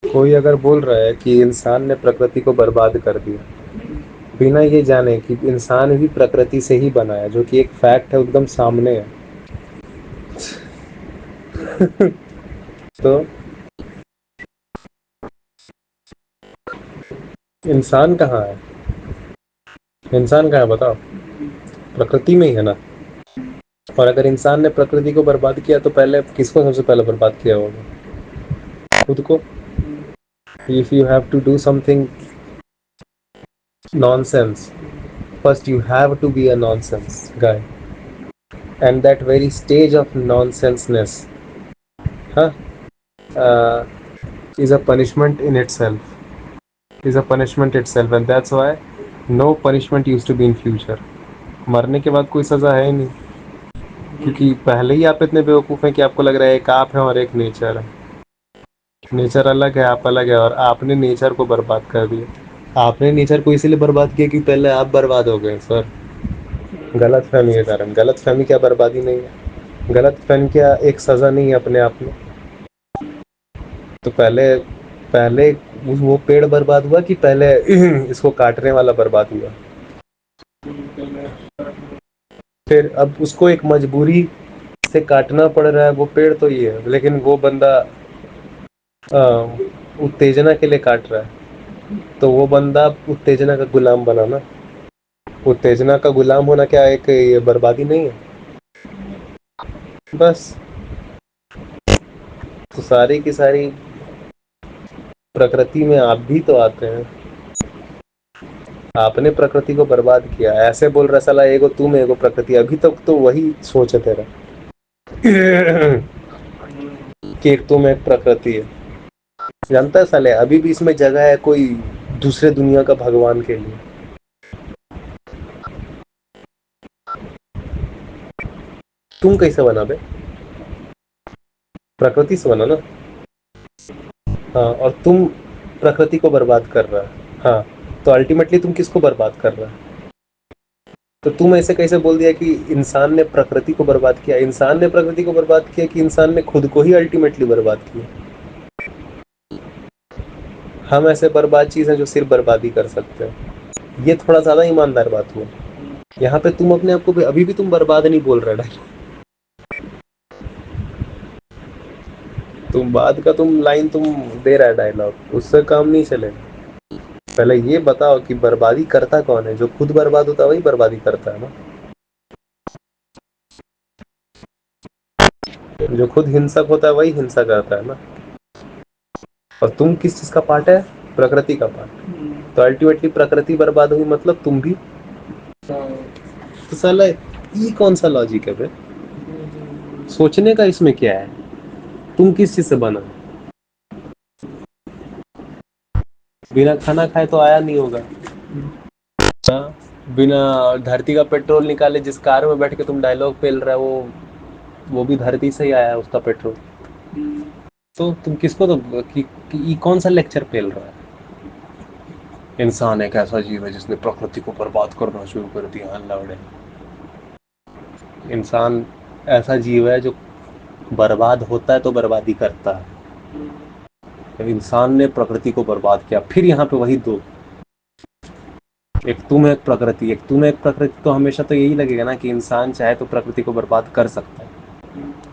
कोई अगर बोल रहा है कि इंसान ने प्रकृति को बर्बाद कर दिया, बिना ये जाने कि इंसान भी प्रकृति से ही बना है, जो कि एक फैक्ट है, एकदम सामने है। तो इंसान कहाँ है? इंसान कहाँ है बताओ? प्रकृति में ही है ना। और अगर इंसान ने प्रकृति को बर्बाद किया तो पहले किसको सबसे पहले बर्बाद किया होगा? खुद को। If you have to do something nonsense, first you have to be a nonsense guy, and that very stage of nonsenseness, huh, uh, is a punishment in itself, and that's why no punishment used to be in future. मरने के बाद कोई सजा है ही नहीं, क्योंकि पहले ही आप इतने बेवकूफ़ हैं कि आपको लग रहा है एक आप है और एक नेचर है। नेचर अलग है, आप अलग है, और आपने नेचर को बर्बाद कर दिया। आपने नेचर को इसीलिए बर्बाद किया कि पहले आप बर्बाद हो गए सर। गलत फहमी के कारण। गलत फहमी क्या बर्बादी नहीं है? गलत फहमी क्या एक सज़ा नहीं है अपने आप में? तो पहले पहले वो पेड़ बर्बाद हुआ कि पहले इसको काटने वाला बर्बाद हुआ? फिर अब उसको एक मजबूरी से काटना पड़ रहा है, वो पेड़ तो ये है, लेकिन वो बंदा उत्तेजना के लिए काट रहा है, तो वो बंदा उत्तेजना का गुलाम बना ना। उत्तेजना का गुलाम होना क्या एक ये बर्बादी नहीं है? बस। तो सारी की सारी प्रकृति में आप भी तो आते हैं। आपने प्रकृति को बर्बाद किया, ऐसे बोल रहा साला एगो तुम एगो प्रकृति। अभी तक तो वही सोच है तेरा कि एक तुम एक प्रकृति है। जानता है साले, अभी भी इसमें जगह है कोई दूसरे दुनिया का भगवान के लिए। तुम कैसे बना बे? प्रकृति से बना ना। हाँ, और तुम प्रकृति को बर्बाद कर रहा है। हाँ, तो अल्टीमेटली तुम किसको बर्बाद कर रहा है? तो तुम ऐसे कैसे बोल दिया कि इंसान ने प्रकृति को बर्बाद किया? इंसान ने प्रकृति को बर्बाद किया कि इंसान ने खुद को ही अल्टीमेटली बर्बाद किया? हम ऐसे बर्बाद चीज हैं जो सिर्फ बर्बादी कर सकते हैं। ये थोड़ा ज्यादा ईमानदार बात हुआ। यहाँ पे तुम अपने आप को अभी भी तुम बर्बाद नहीं बोल रहे। तुम बाद का तुम लाइन तुम दे रहा है डायलॉग, उससे काम नहीं चलेगा। पहले ये बताओ कि बर्बादी करता कौन है? जो खुद बर्बाद होता है वही बर्बादी करता है ना। जो खुद हिंसक होता है वही हिंसा करता है ना। और तुम किस चीज का पार्ट है? प्रकृति का पार्ट। तो अल्टीमेटली प्रकृति बर्बाद हुई मतलब तुम भी। तो साला ये कौन सा लॉजिक है बे? सोचने का इसमें क्या है? तुम किस चीज से बना? बिना खाना खाए तो आया नहीं होगा। बिना धरती का पेट्रोल निकाले जिस कार में बैठ के तुम डायलॉग पेल रहा है, वो भी धरती से ही आया है उसका पेट्रोल। तो तुम किसको तो कि कौन सा लेक्चर पेल रहा है? इंसान एक ऐसा जीव है जिसने प्रकृति को बर्बाद करना शुरू कर दिया। लवड़े, इंसान ऐसा जीव है जो बर्बाद होता है तो बर्बादी करता है। तो इंसान ने प्रकृति को बर्बाद किया। फिर यहाँ पे वही दो, एक तुम एक प्रकृति, एक तुम एक प्रकृति। तो हमेशा तो यही लगेगा ना कि इंसान चाहे तो प्रकृति को बर्बाद कर सकता है,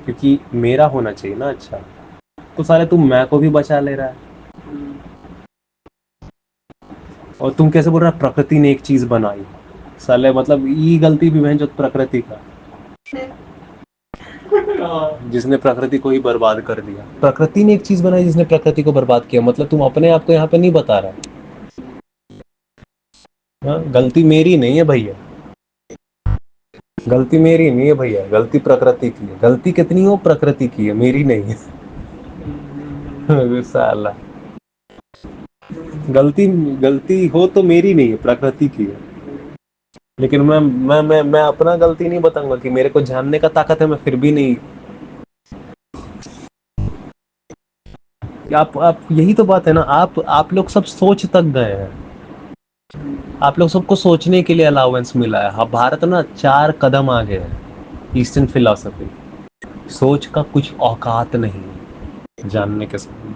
क्योंकि मेरा होना चाहिए ना अच्छा। तो साले तुम मैं को भी बचा ले रहा है, और तुम कैसे बोल रहा है प्रकृति ने एक चीज बनाई? साले मतलब ये गलती भी है जो प्रकृति का, जिसने प्रकृति को ही बर्बाद कर दिया। प्रकृति ने एक चीज बनाई जिसने प्रकृति को बर्बाद किया, मतलब तुम अपने आप को यहाँ पे नहीं बता रहा। हाँ, गलती मेरी नहीं है भैया, गलती मेरी नहीं है भैया, गलती प्रकृति की है। गलती कितनी हो प्रकृति की है, मेरी नहीं है। साला गलती गलती हो तो मेरी नहीं है, प्रकृति की है। लेकिन मैं अपना गलती नहीं बताऊंगा कि मेरे को जानने का ताकत है, मैं फिर भी नहीं। आप यही तो बात है ना। आप लोग सब सोच तक गए हैं। आप लोग सबको सोचने के लिए अलाउंस मिला है। हाँ, भारत ना 4 कदम आगे है ईस्टर्न फिलॉसफी। सोच का कुछ औकात नहीं जानने के साथ।